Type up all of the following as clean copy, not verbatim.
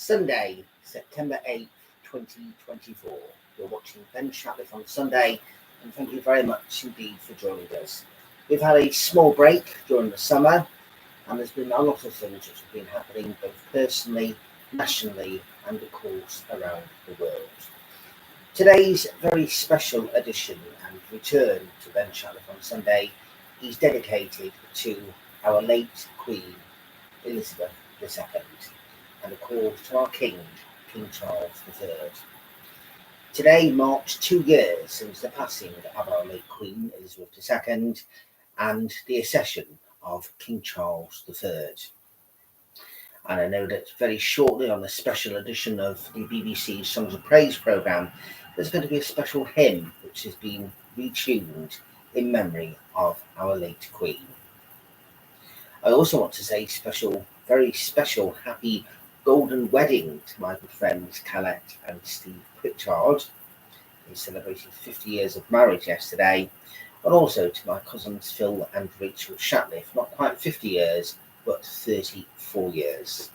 Sunday, September 8th, 2024. You're watching Ben Shatliff on Sunday, and thank you very much indeed for joining us. We've had a small break during the summer, and there's been a lot of things which have been happening both personally, nationally, and of course around the world. Today's very special edition and return to Ben Shatliff on Sunday is dedicated to our late Queen Elizabeth II, and of course to our King Charles III. Today marks 2 years since the passing of our late Queen Elizabeth II and the accession of King Charles III. And I know that very shortly on the special edition of the BBC Songs of Praise programme, there's going to be a special hymn which has been retuned in memory of our late Queen. I also want to say very special happy golden wedding to my good friends Colette and Steve Pritchard. They celebrated 50 years of marriage yesterday, and also to my cousins Phil and Rachel Shatliff, not quite 50 years, but 34 years.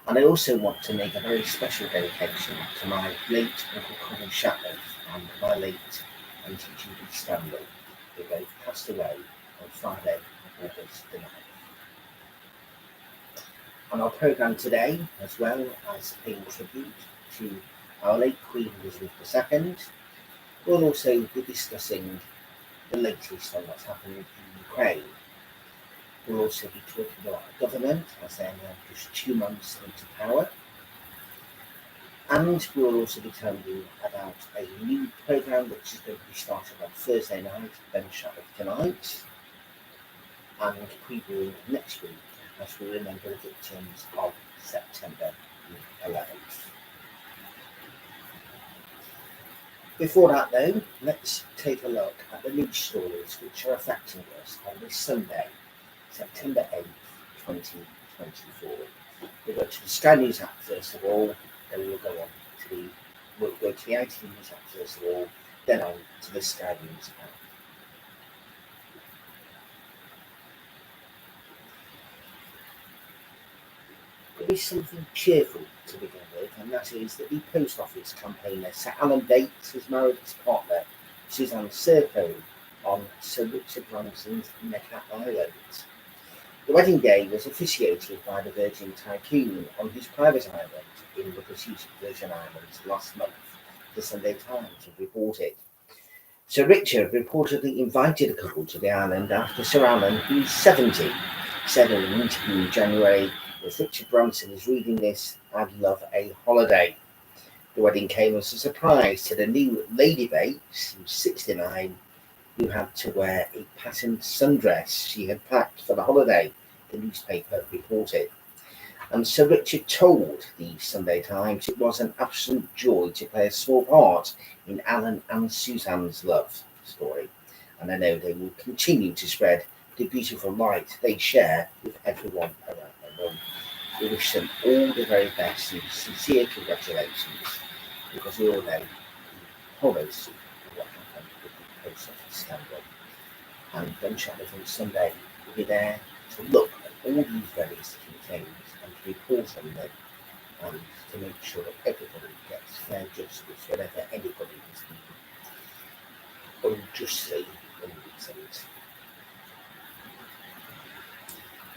And I also want to make a very special dedication to my late Uncle Colin Shatliff and my late Auntie Judy Stanley, who both passed away on Friday, August the 9th. On our programme today, as well as paying tribute to our late Queen Elizabeth II, we'll also be discussing the latest on what's happening in Ukraine. We'll also be talking about our government as they're now just 2 months into power. And we'll also be telling you about a new programme which is going to be starting on Thursday night, Ben Shatliff Tonight, and previewing next week as we remember the victims of September 11th. Before that though, let's take a look at the news stories which are affecting us on this Sunday, September 8th, 2024. We'll go to the Sky News app first of all, then we'll go to the IT News app first of all, then on to the Sky News app. There is something cheerful to begin with, and that is that the Post Office campaigner Sir Alan Bates has married his partner Suzanne Serco on Sir Richard Branson's Necker Island. The wedding day was officiated by the Virgin Tycoon on his private island in the British Virgin Islands last month, the Sunday Times have reported. Sir Richard reportedly invited the couple to the island after Sir Alan, who's 70, said in an interview in January, "If Richard Branson is reading this, I'd love a holiday." The wedding came as a surprise to the new Lady Bates, who's 69, who had to wear a patterned sundress she had packed for the holiday, the newspaper reported. And Sir Richard told the Sunday Times it was an absolute joy to play a small part in Alan and Suzanne's love story. And I know they will continue to spread the beautiful light they share with everyone around the world. We wish them all the very best and sincere congratulations, because we all know the horrors of what happened with the Post Office scandal. And Ben Shatliff on Sunday will be there to look at all these various different things and to report on them, and to make sure that everybody gets fair justice whenever anybody is being unjustly imprisoned.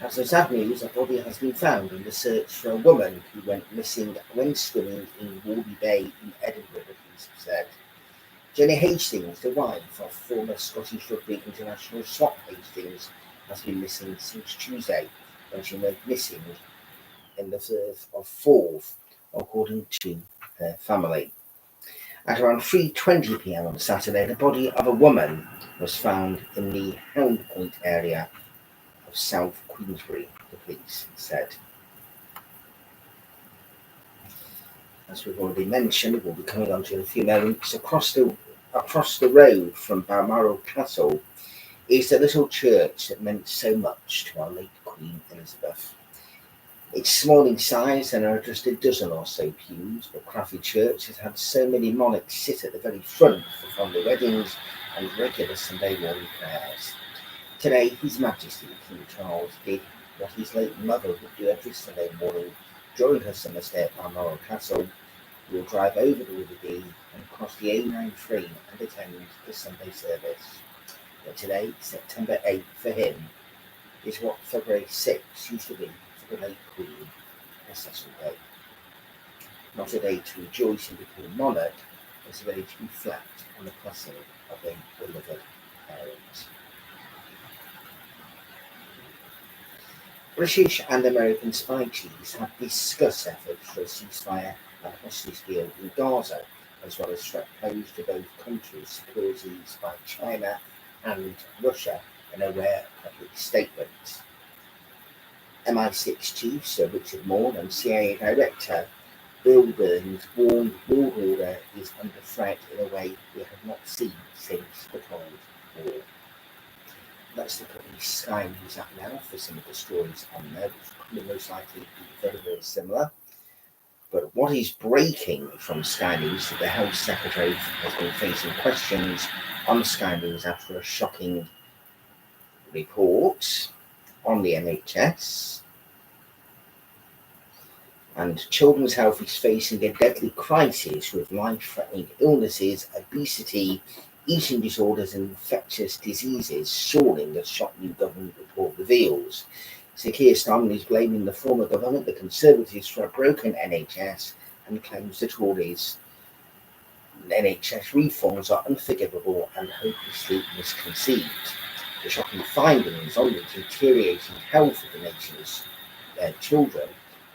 As a sad news, a body has been found in the search for a woman who went missing when swimming in Warby Bay in Edinburgh, the police have said. Jenny Hastings, the wife of former Scottish Rugby international Slot Hastings, has been missing since Tuesday, when she went missing in the Firth of Forth, according to her family. At around 3:20 p.m. on Saturday, the body of a woman was found in the Hound Point area of South Queensbury, the police said. As we've already mentioned, we'll be coming on to in a few moments, across the road from Balmoral Castle is the little church that meant so much to our late Queen Elizabeth. It's small in size and there are just a dozen or so pews, but Crafford Church has had so many monarchs sit at the very front for family weddings and regular Sunday morning prayers. Today, His Majesty King Charles did what his late mother would do every Sunday morning, during her summer stay at Balmoral Castle, will drive over the River Dee and cross the A93 and attend the Sunday service. But today, September 8th for him, is what February 6th used to be for the late Queen, her Cecil Day. Not a day to rejoice in becoming monarch, but a day to reflect on the passing of a beloved parent. British and American spy chiefs have discussed efforts for a ceasefire and hostage deal in Gaza, as well as threat posed to both countries' securities by China and Russia in a rare public statement. MI6 chief Sir Richard Moore and CIA Director Bill Burns warned world order is under threat in a way we have not seen since the Cold War. Let's look at the Sky News app now for some of the stories on there, which will most likely be very, very similar. But what is breaking from Sky News that the Health Secretary has been facing questions on Sky News after a shocking report on the NHS. And children's health is facing a deadly crisis with life-threatening illnesses, obesity, eating disorders and infectious diseases soaring, as shock new government report reveals. Sir Keir Starmer is blaming the former government, the Conservatives, for a broken NHS and claims the Tories' NHS reforms are unforgivable and hopelessly misconceived. The shocking findings on the deteriorating health of the nation's children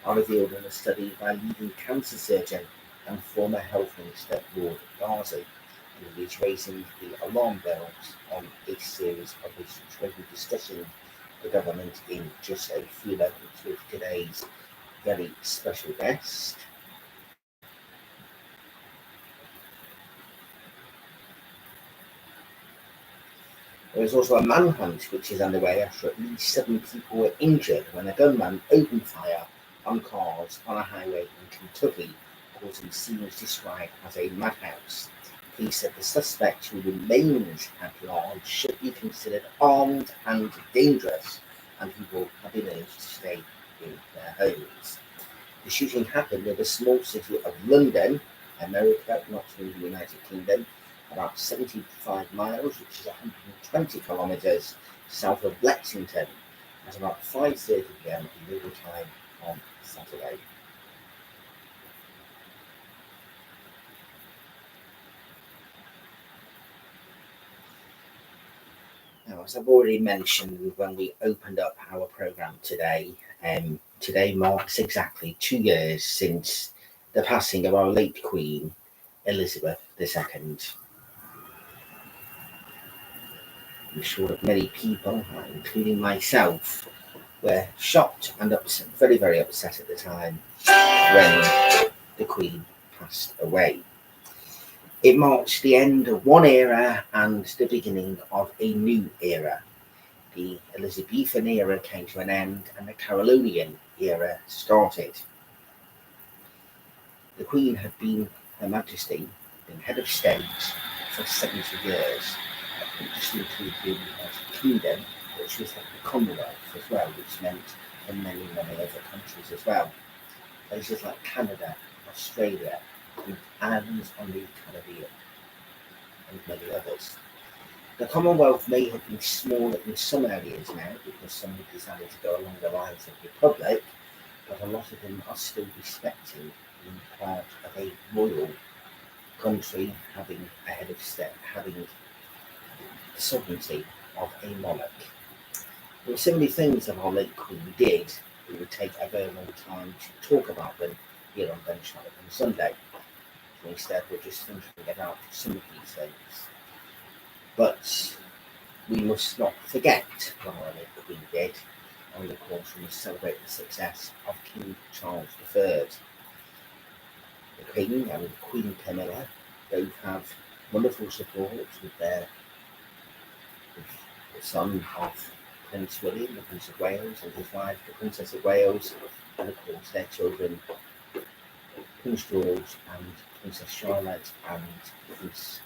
are revealed in a study by leading cancer surgeon and former health minister Lord Darzi, who is raising the alarm bells on a series of issues. We'll be discussing the government in just a few moments with today's very special guest. There is also a manhunt which is underway after at least 7 people were injured when a gunman opened fire on cars on a highway in Kentucky, causing scenes described as a madhouse. Police said the suspect, who remains at large, should be considered armed and dangerous, and people have been urged to stay in their homes. The shooting happened near the small city of London, America, not in the United Kingdom, about 75 miles, which is 120 kilometres south of Lexington, at about 5:30 p.m. local time on Saturday. Now, as I've already mentioned when we opened up our programme today, today marks exactly 2 years since the passing of our late Queen, Elizabeth II. I'm sure that many people, including myself, were shocked and upset, very, very upset at the time when the Queen passed away. It marks the end of one era and the beginning of a new era. The Elizabethan era came to an end and the Carolingian era started. The Queen had been, Her Majesty, been head of state for 70 years. It just included the United Kingdom, but she was head of the Commonwealth as well, which meant for many, many other countries as well. Places like Canada, Australia, and islands on the Caribbean, and many others. The Commonwealth may have been smaller in some areas now because some have decided to go along the lines of the Republic, but a lot of them are still respecting being part of a royal country, having a head of state, having the sovereignty of a monarch. There were so many things that our late Queen did, it would take a very long time to talk about them here on Ben Shatliff on Sunday. So instead, we're just thinking about some of these things. But we must not forget what our late Queen did, and of course we must celebrate the success of King Charles III. The Queen and Queen Camilla both have wonderful support with the son of Prince William, the Prince of Wales, and his wife, the Princess of Wales, and of course their children, Prince George and Princess Charlotte and Prince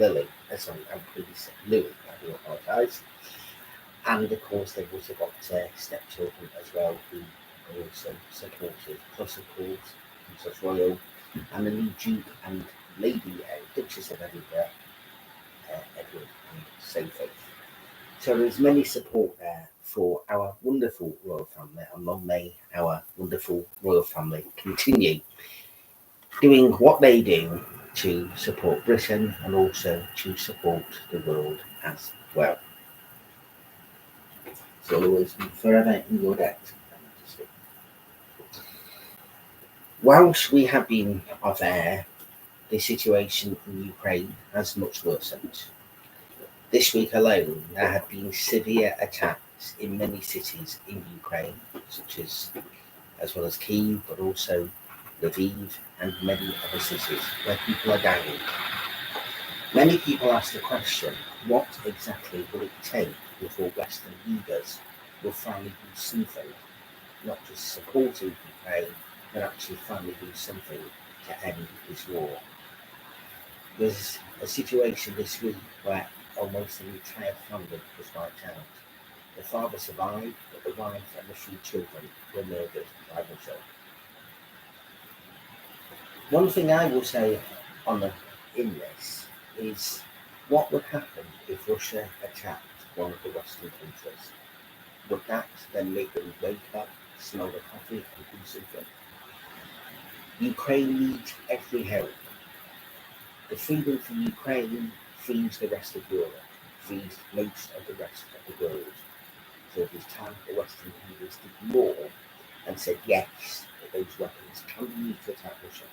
Louis. I do apologise. And of course they've also got stepchildren as well, who are also supported, plus of course Princess Royal and the new Duke and Lady Duchess of Edinburgh, Edward and Sophie. So there's many support there for our wonderful royal family, and long may our wonderful royal family continue doing what they do to support Britain and also to support the world as well. So always be forever in your debt. Whilst we have been off air, the situation in Ukraine has much worsened. This week alone, there have been severe attacks in many cities in Ukraine, such as well as Kyiv, but also Lviv and many other cities where people are dying. Many people ask the question, what exactly will it take before Western leaders will finally do something, not just supporting Ukraine, but actually finally do something to end this war? There's a situation this week where almost an entire family was wiped out. The father survived, but the wife and the 3 children were murdered by Russia. One thing I will say in this is what would happen if Russia attacked one of the Western countries? Would that then make them wake up, smell the coffee and do something? Ukraine needs every help. The freedom from Ukraine frees the rest of Europe, frees most of the rest of the world. So it is time the Western leaders did more and said yes, that those weapons can be used to attack Russia,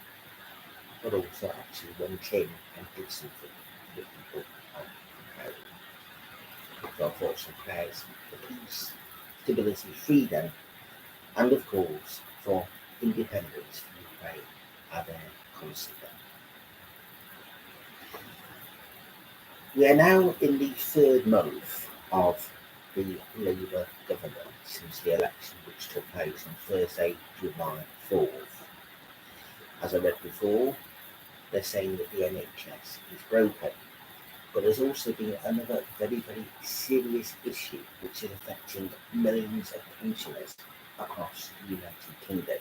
but also actually went in and did something for the people of Ukraine. So our thoughts and prayers for peace, stability, freedom, and of course for independence for Ukraine are there constantly. We are now in the 3rd month of the Labour government since the election which took place on Thursday, July 4th. As I read before, they're saying that the NHS is broken, but there's also been another very, very serious issue which is affecting millions of pensioners across the United Kingdom.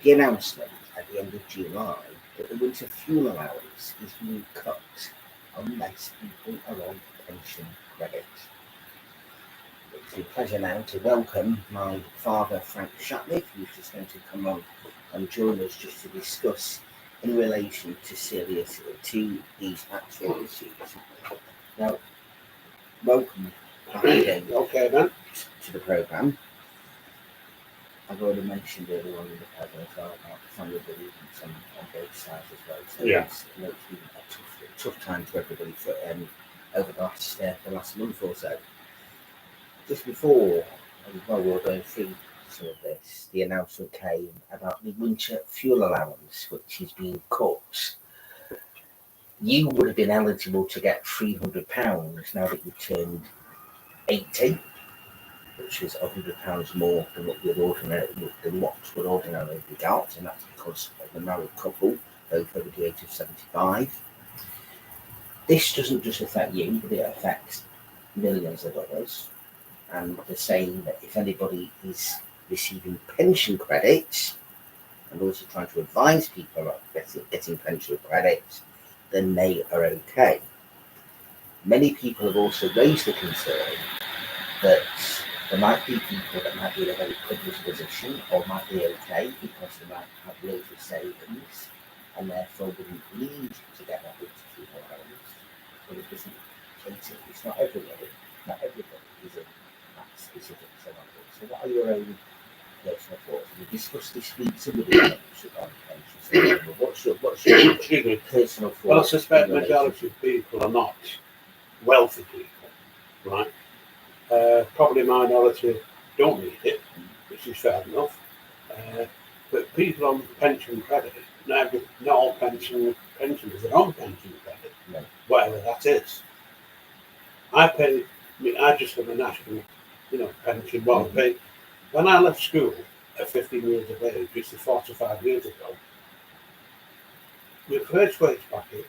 The announcement at the end of July that the winter fuel allowance is being cut unless people are on pension credit. It's a pleasure now to welcome my father, Frank Shatliff, who's just going to come on and join us just to discuss in relation to these actual issues. Now, welcome back again to the programme. I've already mentioned earlier on in the program as well about family bereavements on both sides as well. So it's been a tough time for everybody for over the last month or so. Just before we were going through some of this, the announcement came about the winter fuel allowance, which is being cut. You would have been eligible to get £300 now that you've turned 80. Which is £100 more than what would ordinarily be got, and that's because of the married couple, both over the age of 75. This doesn't just affect you, but it affects millions of others. And they're saying that if anybody is receiving pension credits, and also trying to advise people about getting pension credits, then they are okay. Many people have also raised the concern that there might be people that might be in a very privileged position or might be okay because they might have loads of savings and therefore wouldn't need to get that winter fuel allowance. But it doesn't cater. It's not everybody. Not everybody is in that specific scenario. So what are your own personal thoughts? We discussed this week somebody on pensions. What's your personal thoughts? Well, I suspect the majority of people are not wealthy people, right? Probably minority don't need it, which is fair enough. But people on pension credit, not all pensioners are on pension credit, whatever that is. I just have a national, pension. Well, I paid when I left school at 15 years of age, which is 45 years ago. My first wage packet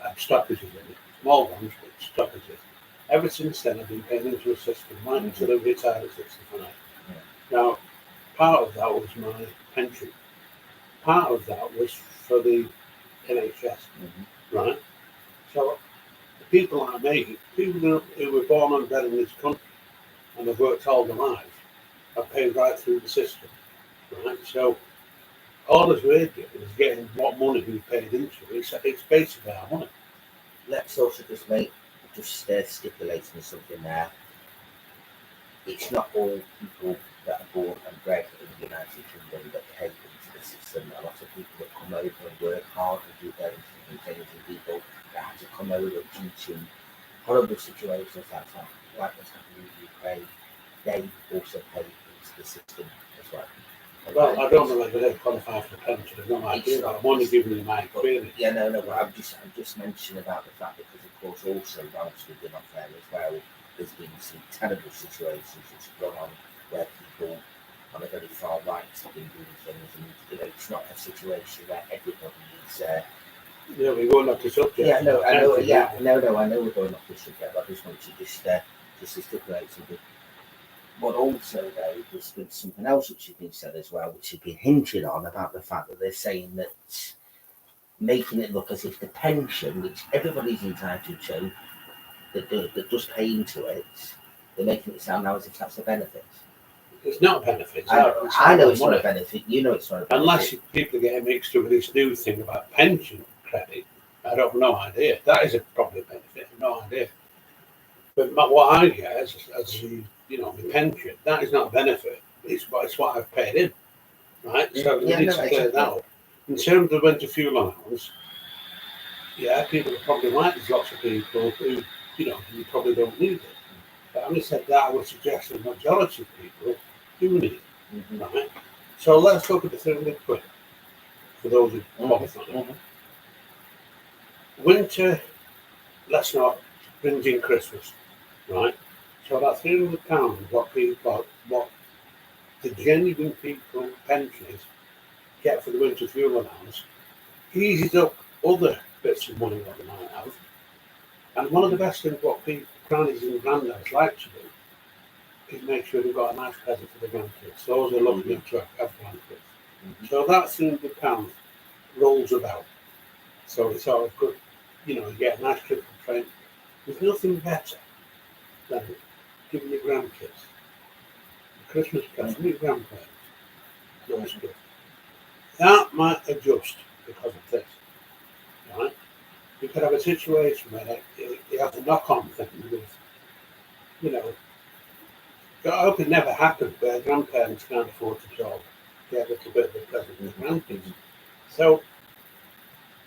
had stoppages in it, small ones, but stoppages. Ever since then, I've been paying into a system right until I retired at 65. Now, part of that was my pension. Part of that was for the NHS, right? So people like me, people who were born and bred in this country and have worked all their lives, are paid right through the system, right? So all as we're doing is getting what money we paid into. It's basically our money. Let's also just stipulating something there. It's not all people that are born and bred in the United Kingdom that pay into the system. A lot of people that come over and work hard and do very different things, and people that have to come over due to horrible situations like what's happening in Ukraine, they also pay into the system as well. Well, I don't know whether they qualify for pension. I've no idea. I'm only giving you my experience. Yeah, no, but I'm just mentioning about the fact because, of course, also whilst we've been off there as well, there's been some terrible situations that's gone on where people on a very far right have been doing things, and it's not a situation where everybody is. Yeah, we're going off the subject. Yeah, no, I know. Yeah, no, I know we're going off the subject. But I just want to just to stipulate something. But also, though, there's been something else which has been said as well, which has been hinging on about the fact that they're saying that making it look as if the pension, which everybody's entitled to, that does pay into it, they're making it sound now as if that's a benefit. It's not a benefit. I know it's not a benefit. You know it's not a benefit. Unless people get mixed up with this new thing about pension credit, I have no idea. That is probably a benefit. I have no idea. But what I get as my pension, that is not a benefit. It's what I've paid in, right? So we need to clear that up. In terms of winter fuel allowance, yeah, people are probably right. There's lots of people who, you probably don't need it. But having said that, I would suggest the majority of people do need it, right? So let's look at the £300 for those who qualify. Winter, let's not bring in Christmas, right? So that £300, what the genuine people, pensioners, get for the winter fuel allowance, eases up other bits of money that they might have. And one of the best things what people, grannies and granddads like to do is make sure they've got a nice present for the grandkids. Those are lucky enough to have grandkids. So that £300 rolls about. So it's all good. You get a nice trip to the train. There's nothing better than giving your grandkids a Christmas present from your grandparents. Nice gift. That might adjust because of this, right? You could have a situation where you have to knock on things with, I hope it never happens where grandparents can't afford to get a little bit of a present with grandkids. So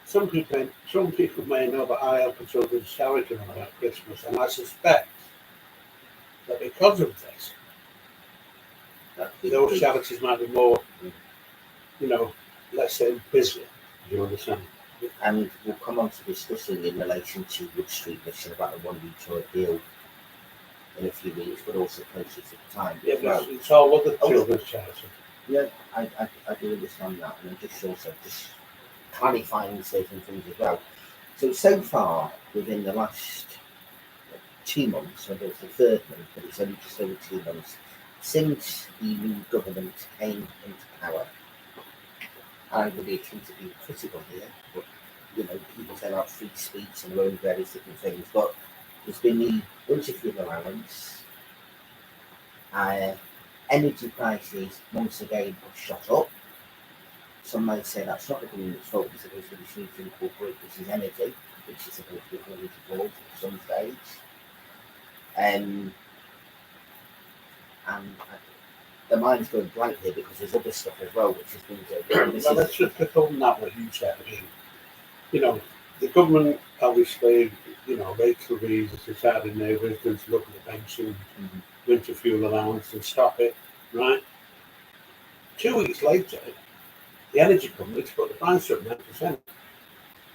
some people may know that I help a children's charity around Christmas, and I suspect that because of this, those charities might be more, let's say, busy. Do you understand? And we'll come on to discussing in relation to Wood Street Mission about the 1 week tour deal in a few weeks, but also closer to the time. Yeah, but it's all other children's charity. Yeah, I do understand that, and I'm just also clarifying certain things as well. So far, within the last 2 months, and it's the third month, but it's only just over 2 months, since the new government came into power, I would accuse to be critical here, but people say about free speech and their own various different things, but there's been the winter fuel allowance, energy prices once again have shot up. Some might say that's not the government's fault, it's supposed to be seen to incorporate this is energy, which is supposed to be fully deployed at some stage. And the mind's going blank here because there's other stuff as well, which has been going. Well, let's just pick on that what you said again. The government obviously, Rachel Reeves has decided in their wisdom to look at the pension, winter fuel allowance and stop it, right? 2 weeks later, the energy companies put the price up 9%.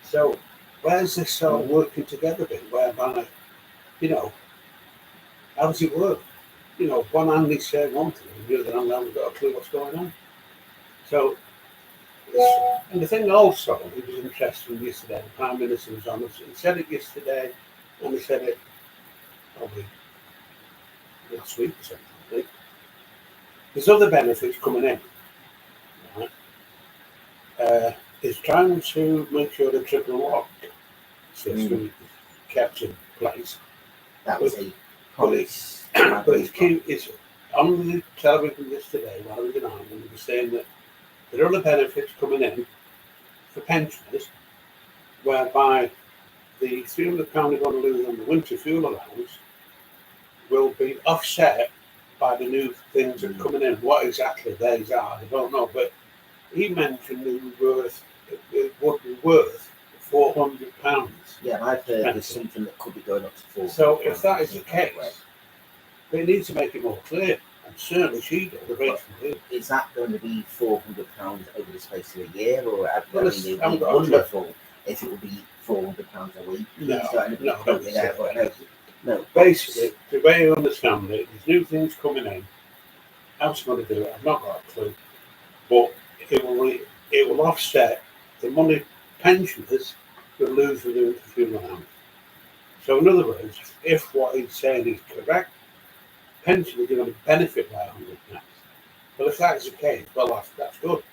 So where's this all working together bit whereby, how does it work? One hand is saying one thing, and the other hand hasn't got a clue what's going on. So, and the thing also, it was interesting yesterday, the Prime Minister was on, he said it yesterday, and he said it probably last week or something. there's other benefits coming in. Right? Is trying to make sure the triple lock system is kept in place. That was a But promise. it's key. It's on the television yesterday while I was in Ireland. They were saying that there are other benefits coming in for pensioners, whereby the £300 they're going to lose on the winter fuel allowance will be offset by the new things that are coming in. What exactly these are, I don't know. But he mentioned it would be worth £400. Yeah, and I've heard there's something that could be going up to 4. So if that is the case, they need to make it more clear. And certainly she does. Is that going to be £400 over the space of a year, or it would be I'm wonderful if it would be £400 a week? No. Basically, the way I understand it, there's new things coming in. How's it going to do it? I've not got a clue. But it will offset the money pensioners will lose with the fuel allowance. So in other words, if what he's saying is correct, pensioners are going to benefit by £100. Well, if that is the case, well, that's good.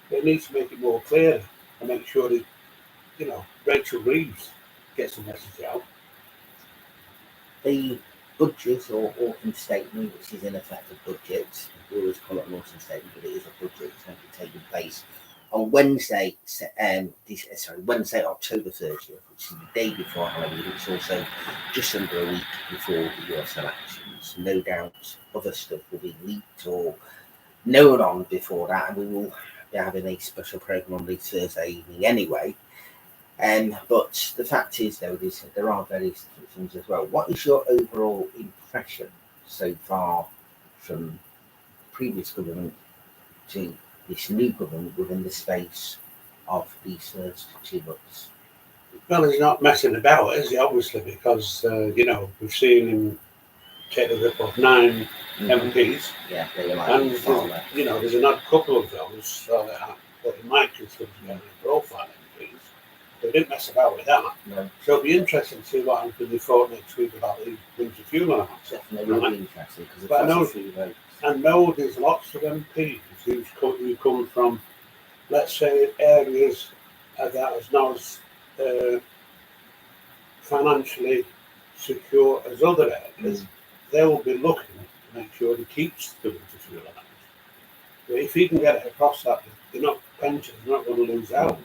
They need to make it more clear and make sure that, Rachel Reeves gets the message out. The budget or autumn statement, which is in effect a budget, we always call it an autumn statement, but it is a budget. It's going to be taking place on Wednesday, Wednesday, October 30th, which is the day before Halloween. It's also just under a week before the US elections. No doubt other stuff will be leaked or known on before that, and we will be having a special programme on the Thursday evening anyway. But the fact is, though, there are various different things as well. What is your overall impression so far from the previous government to this new government within the space of these first 2 months? Well, he's not messing about, is he? Obviously, because we've seen him take the grip of 9 MPs. Yeah, they were like, and there's another couple of those that he might consider getting a profile MPs. They didn't mess about with that. No. So it'll be interesting to see what happens with the thought next week about the winter fuel allowance. Definitely will be interesting, because but I know there's lots of MPs who come from, let's say, areas that are not as financially secure as other areas. They will be looking to make sure he keeps the winter fuel allowance. But if he can get it across that, pensioners are not going to lose out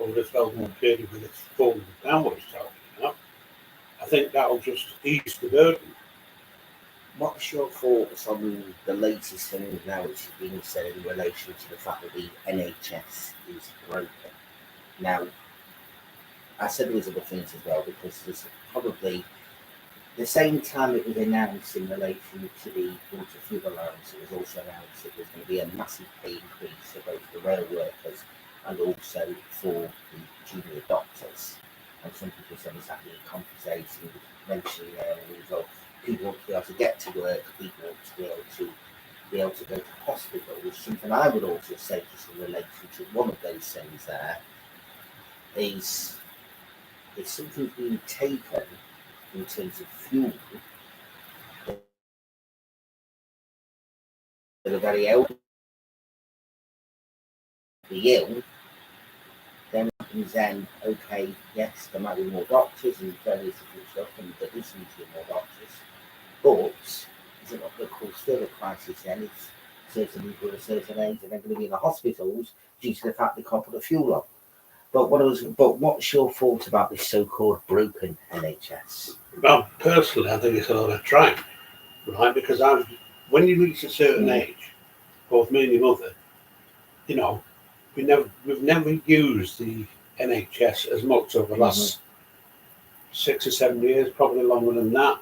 over this 12-month period with its £400 what he's talking. I think that will just ease the burden. What's your thoughts on the latest thing now which is being said in relation to the fact that the NHS is broken? Now, I said there was other things as well, because there's probably the same time it was announced in relation to the winter fuel allowance, it was also announced that there's going to be a massive pay increase for both the rail workers and also for the junior doctors. And some people said it's actually compensating, mentioning areas of people want to be able to get to work, people want to be able to go to hospital. Which is something I would also say, just in relation to one of those things there, is if something's being taken in terms of fuel that are very elderly, ill, then happens then, okay, yes, there might be more doctors and various different stuff, and there is need to be more doctors, but is it not going to cause further crisis then if certain people at a certain age are then going to be in the hospitals due to the fact they can't put the fuel on? But what's your thought about this so-called broken NHS? Well, personally, I think it's a lot of trying, right? Because when you reach a certain age, both me and your mother, we've never used the NHS as much over the last 6 or 7 years, probably longer than that,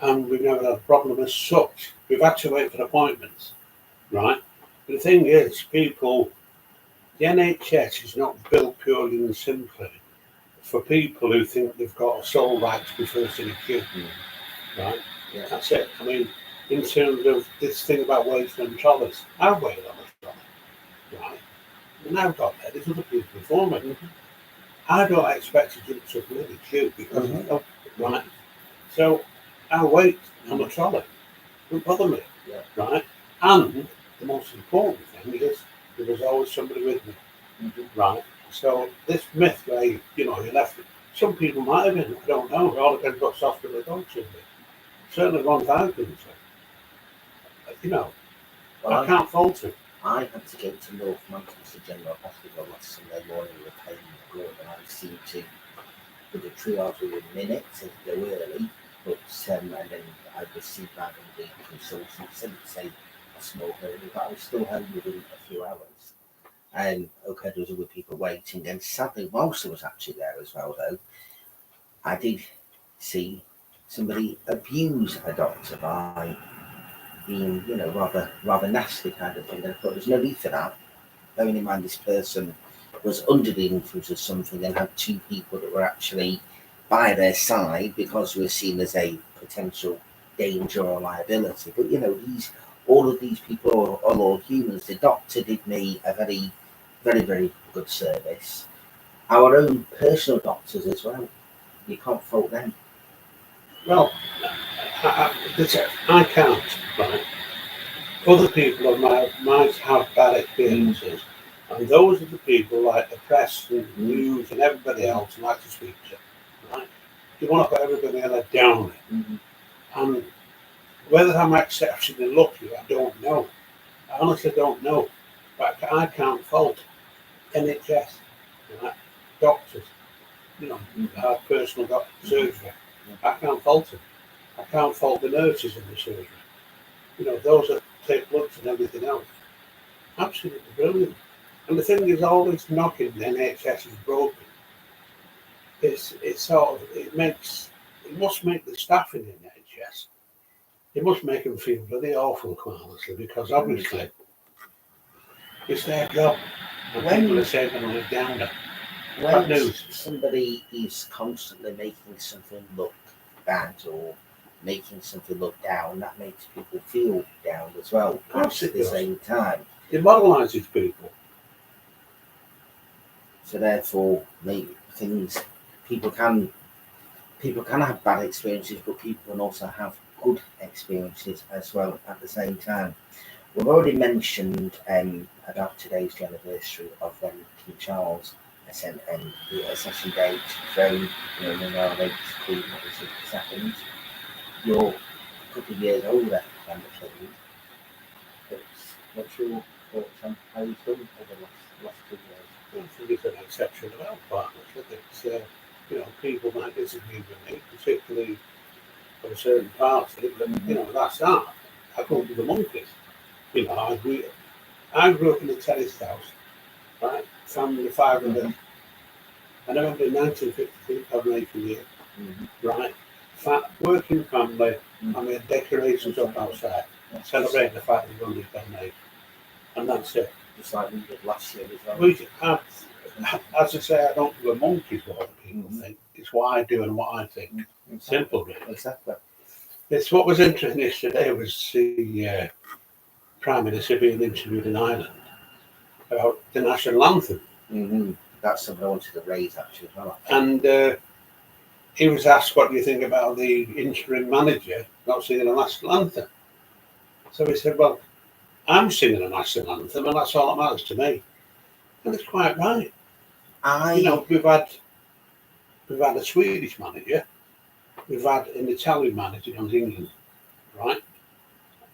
and we've never had a problem as such. We've had to wait for appointments, right? But the thing is, the NHS is not built purely and simply for people who think they've got a sole right to be first in a queue, right? Yeah. That's it. I mean, in terms of this thing about waiting on trolleys, I've waited on a trolley, right? And I've got there, there's other people before me. I don't expect to jump to a bloody queue because right? So I wait on a trolley. Don't bother me, right? And the most important thing is there was always somebody with me, right? So this myth where you left. Some people might have been. I don't know. It all depends what hospital they go to. Certainly, ones I've been to. Well, I can't fault it. I had to go to North Manchester General Hospital last Sunday morning with pain in the gut, and I seemed to do the triage within minutes and go early. But and then I received that in the consultant. Said it's a small hurry, but I was still home within a few hours. And okay, there was other people waiting, and sadly, whilst I was actually there as well, though, I did see somebody abuse a doctor by being, rather nasty kind of thing. And I thought there's no need for that. Bearing in mind this person was under the influence of something and had two people that were actually by their side because we're seen as a potential danger or liability. But all of these people are all humans. The doctor did me a very, very, very good service. Our own personal doctors as well. You can't fault them. Well, I can't, right? Other people might have bad experiences, and those are the people like the press and the news and everybody else like to speak to, right? You want to put everybody on a downer. And whether I'm exceptionally lucky, I don't know. I honestly don't know. But I can't fault NHS, right? Doctors, our personal surgery. I can't fault them. I can't fault the nurses in the surgery. Those that take bloods and everything else. Absolutely brilliant. And the thing is always knocking the NHS is broken. It must make the staff in the NHS. It must make them feel bloody awful, quite honestly, because obviously it's their job. And people are saying they're going to live down there. When somebody is constantly making something look bad or making something look down, that makes people feel down as well. At the same time, it moralises people. So therefore, people can have bad experiences, but people can also have good experiences as well at the same time. We've already mentioned about today's anniversary of when King Charles the accession date thrown in our late Queen Elizabeth II. You're a couple of years older than the King. What's your thoughts on how he's done over the last 2 years? I think it's an exceptional partner. People might disagree with me, particularly for certain parts of it, but that's that. I grew up with the monkeys. I grew up in a terraced house, right? Family of 5 of them. And I remember in 1952, coronation year, right? Working family, and we had decorations up outside, celebrating the fact that we won the coronation. And that's it. Just like we did last year as well. As I say, I don't do a monkey's what people think. It's what I do and what I think. Simple, really. Exactly. It's what was interesting yesterday was the Prime Minister being interviewed in Ireland about the national anthem. That's something I wanted to raise actually as well. And he was asked, what do you think about the interim manager not singing the national anthem? So he said, well, I'm singing a national anthem and that's all that matters to me. And it's quite right. We've had a Swedish manager, we've had an Italian manager on England, right?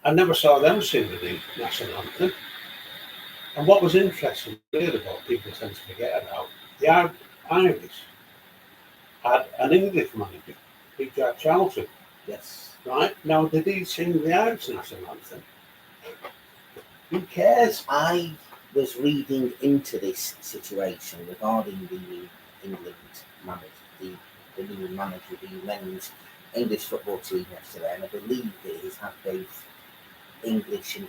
I never saw them singing the national anthem. And what was interesting really about people tend to forget about, the Irish had an English manager, Big Jack Charlton. Yes. Right? Now, did he sing the Irish national anthem? Who cares? I was reading into this situation regarding the new England manager, the new manager, the men's English football team yesterday, and I believe that he's had both English and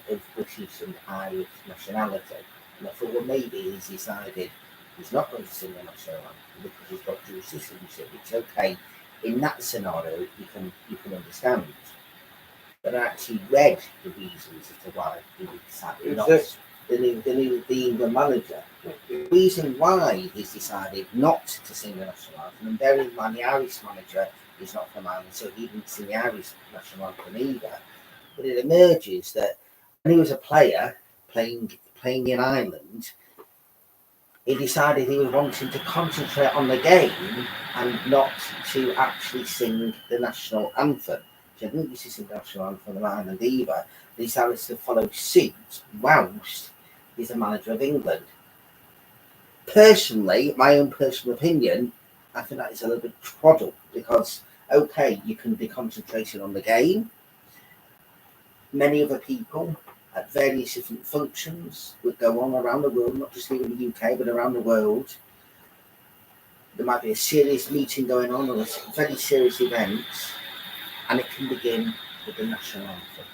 both British and Irish nationality. And I thought, well, maybe he's decided he's not going to sing the national anthem because he's got dual citizenship. It's okay. In that scenario, you can understand. But I actually read the reasons as to why he decided not the England manager. The reason why he's decided not to sing the national anthem, and bearing in mind the Irish manager is not from Ireland, so he didn't sing the Irish national anthem either. But it emerges that he was a player playing in Ireland, he decided he was wanting to concentrate on the game and not to actually sing the national anthem. He didn't used to sing the national anthem in Ireland either. He decided to follow suit whilst he's a manager of England. Personally, my own personal opinion, I think that is a little bit twaddle because, okay, you can be concentrating on the game. Many other people at various different functions would go on around the world, not just here in the UK, but around the world. There might be a serious meeting going on or a very serious event, and it can begin with the national anthem.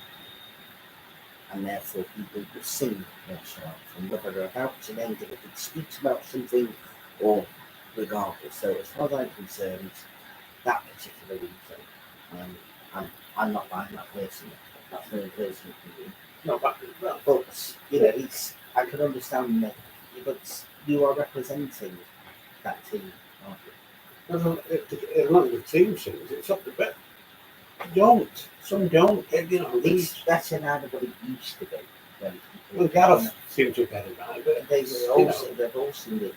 And therefore, people will sing the national anthem, whether they're about to then give a big speech about something or regardless. So, as far as I'm concerned, that particular reason, I'm not buying that personally. That's my own personal opinion. No, but I can understand that, but you are representing that team, aren't you? as long as the team sings, it's up to bed. Don't. Some don't. It's better now than what it used to be. Well, Gareth seemed to get it right, but they've all seen it,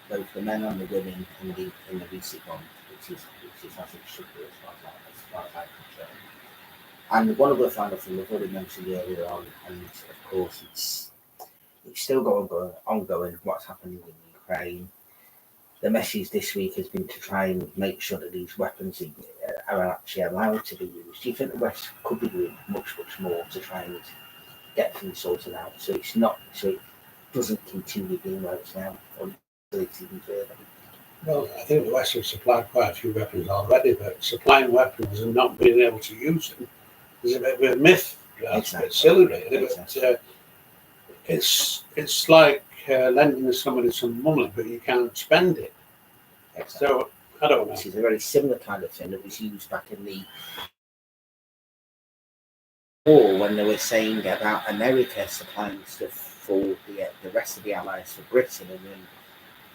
both the men and the women in the recent one, which is as it should be as far as I'm concerned. And one of the final things I've already mentioned earlier on, and of course it's still ongoing what's happening in Ukraine. The message this week has been to try and make sure that these weapons are actually allowed to be used. Do you think the West could be doing much more to try and get things sorted out so it doesn't continue being where it's now, or it's even further? Well, I think the West has supplied quite a few weapons already, but supplying weapons and not being able to use them is a bit of a myth. It's a bit silly, really. But it's like lending somebody some money, but you can't spend it. Exactly. So I don't know. This is a very similar kind of thing that was used back in the war when they were saying about America supplying stuff for the rest of the Allies for Britain,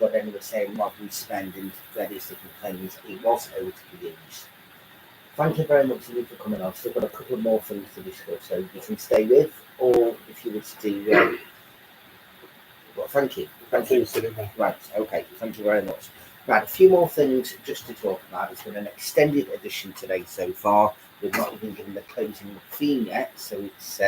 but then they were saying what we spend in various different things, it was able to be used. Thank you very much for coming on. So I've got a couple more things to discuss, so you can stay with, or if you wish to. Well, thank you. Right, okay, thank you very much. Right, a few more things just to talk about. It's been an extended edition today so far. We've not even given the closing theme yet, so it's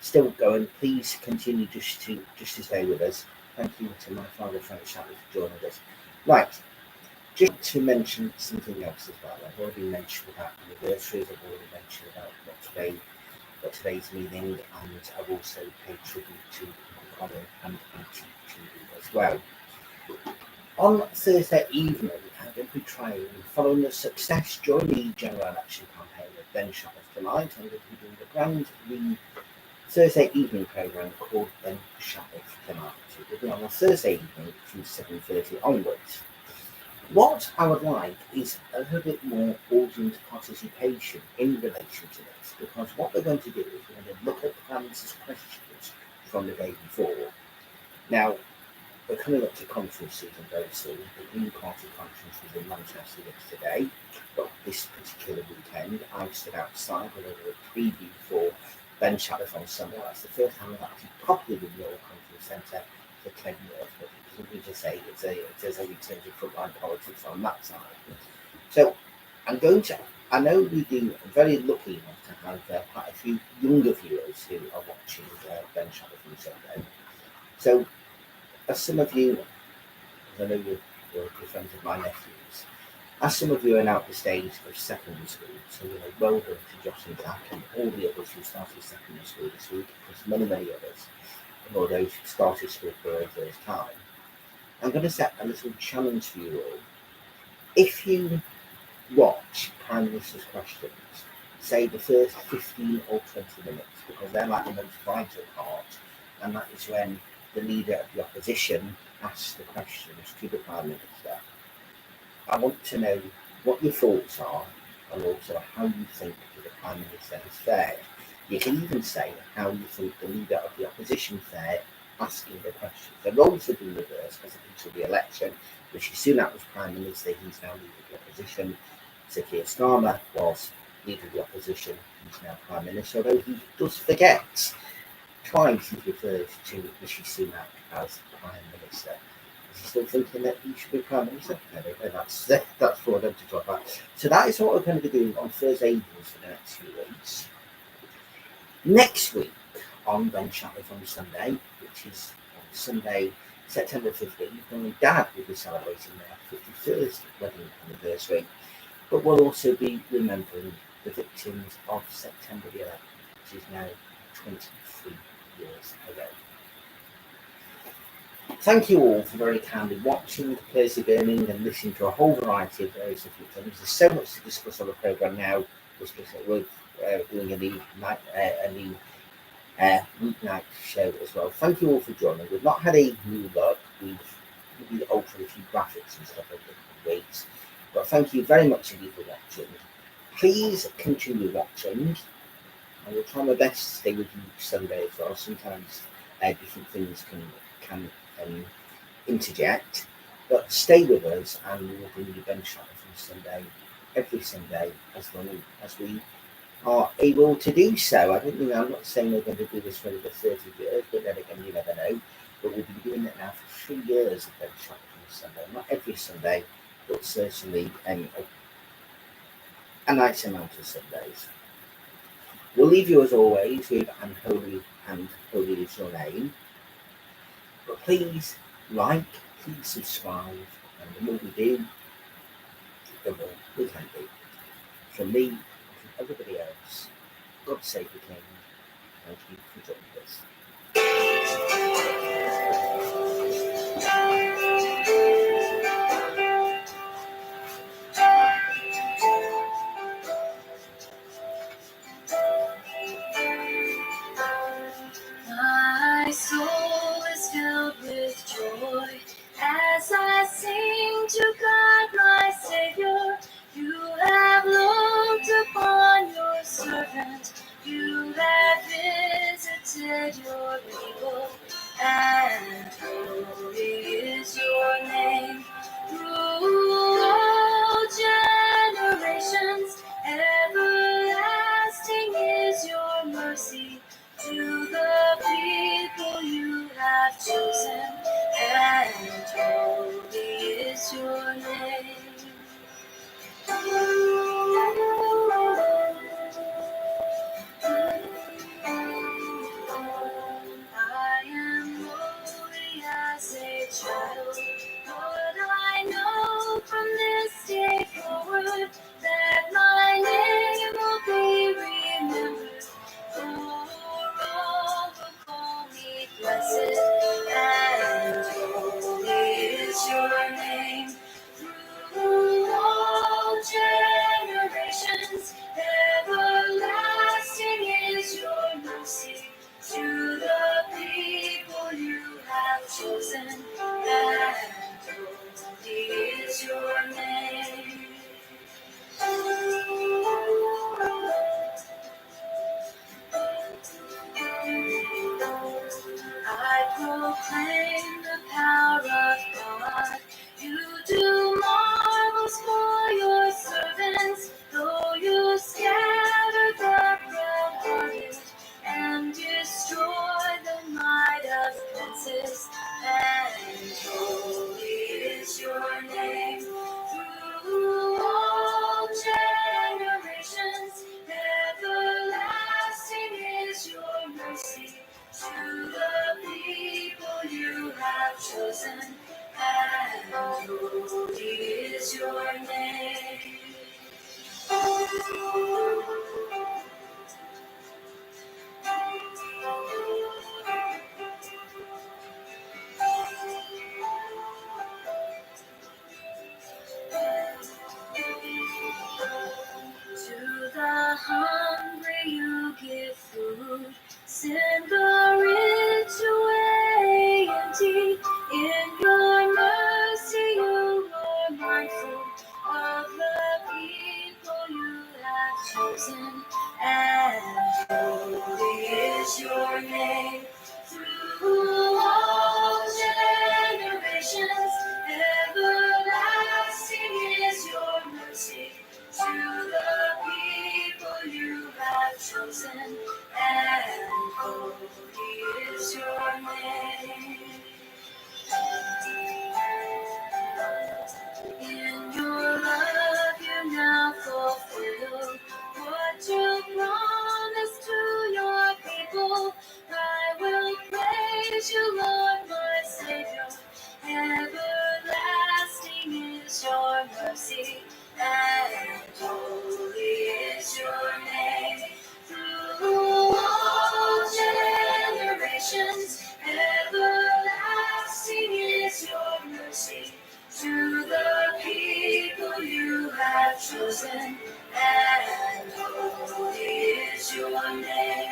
still going. Please continue just to stay with us. Thank you to my father, Frank Shatliff, for joining us. Right, just to mention something else as well. I've already mentioned about anniversaries. I've already mentioned about what today's meaning, and I've also paid tribute to Colin and TV as well. On Thursday evening, I'm going to be trying, following the success during the general election campaign of Ben Shatliff tonight, I'm going to be doing the brand Thursday evening programme called Ben Shatliff Tonight. It will be on a Thursday evening from 7:30 onwards. What I would like is a little bit more audience participation in relation to this, because what we're going to do is we're going to look at the answers questions from the day before. Now, we're coming up to conference season very soon. The Green Party conference was in Manchester yesterday, but this particular weekend I stood outside with a preview for Ben Shatliff on Sunday. That's the first time I've actually properly been in the conference centre for 10 years, but it doesn't mean to say there's any terms of frontline politics on that side. So I know we do very lucky enough to have quite a few younger viewers who are watching Ben Shatliff on Sunday. So, as some of you, I know you're friends of my nephews, as some of you are now at the stage of secondary school, so well done to Josh and Jack and all the others who started secondary school this week, plus many others, and all those who started school for the first time. I'm going to set a little challenge for you all. If you watch Prime Minister's questions, say the first 15 or 20 minutes, because they're like the most vital part, and that is when the leader of the opposition asks the questions to the Prime Minister. I want to know what your thoughts are, and also how you think the Prime Minister has fared. You can even say how you think the leader of the opposition fared asking the questions. The roles have been reversed because until the election, Rishi Sunak was Prime Minister, he's now leader of the opposition. Sir Keir Starmer was leader of the opposition, he's now Prime Minister, although he does forget twice he's referred to Rishi Sunak as Prime Minister. Is he still thinking that he should be Prime Minister? No, that's for them to talk about. So that is what we're going to be doing on Thursday evenings for the next few weeks. Next week on Ben Shatliff on Sunday, which is on Sunday, September 15th, mum and dad will be celebrating their 51st wedding anniversary, but we'll also be remembering the victims of September the 11th, which is now 23 years ago. Thank you all for very kindly watching, persevering and listening to a whole variety of various different things. There's so much to discuss on the programme now. We're doing a new weeknight show as well. Thank you all for joining. We've not had a new look. We've altered a few graphics and stuff over the weeks. But thank you very much indeed for watching. Please continue watching. I will try my best to stay with you Sunday as well. Sometimes different things can interject. But stay with us and we will bring you Ben Shatliff on Sunday, every Sunday, as long as we are able to do so. I'm not saying we're going to do this for over 30 years, but then again, you never know. But we've been doing it now for 3 years of Ben Shatliff on Sunday. Not every Sunday, but certainly a nice amount of Sundays. We'll leave you as always with and holy is your name. But please like, please subscribe, and the more we do, the more we can do. From me, from everybody else, God save the King. Thank you for joining us. My soul is filled with joy as I sing to God my Savior. You have looked upon your servant. You have visited your people, and holy is your name. Through all generations, everlasting is your mercy to the people you have chosen, and holy is your name. I am lowly as a child, but I know from this day forward that my name will be remembered. For all who call me blessed, and holy is your name. Through all generations, everlasting is your mercy to the people you have chosen, and holy is your name. I proclaim the power of God. You do marvels for your servants, though you scatter the proud-hearted and destroy the might of princes. And holy is your name. Through all generations, everlasting is your mercy to the people you have chosen, and holy is your name. To the hungry you give food, send the rich away empty. In your mercy you are mindful of the people you have chosen, and holy is your name. Through all generations, everlasting is your mercy to the people you have chosen, and holy is your name. In your love you now fulfill what you promised to your people. I will praise you, Lord, my Savior. Everlasting is your mercy, and holy is your name. Through all generations, everlasting is your mercy to the people you have chosen, and holy is your name.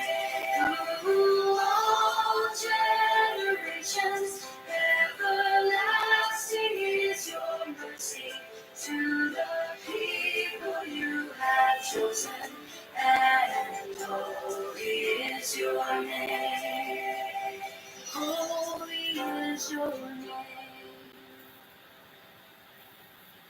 Through all generations, everlasting is your mercy to the people you have chosen, and holy is your name. Holy is your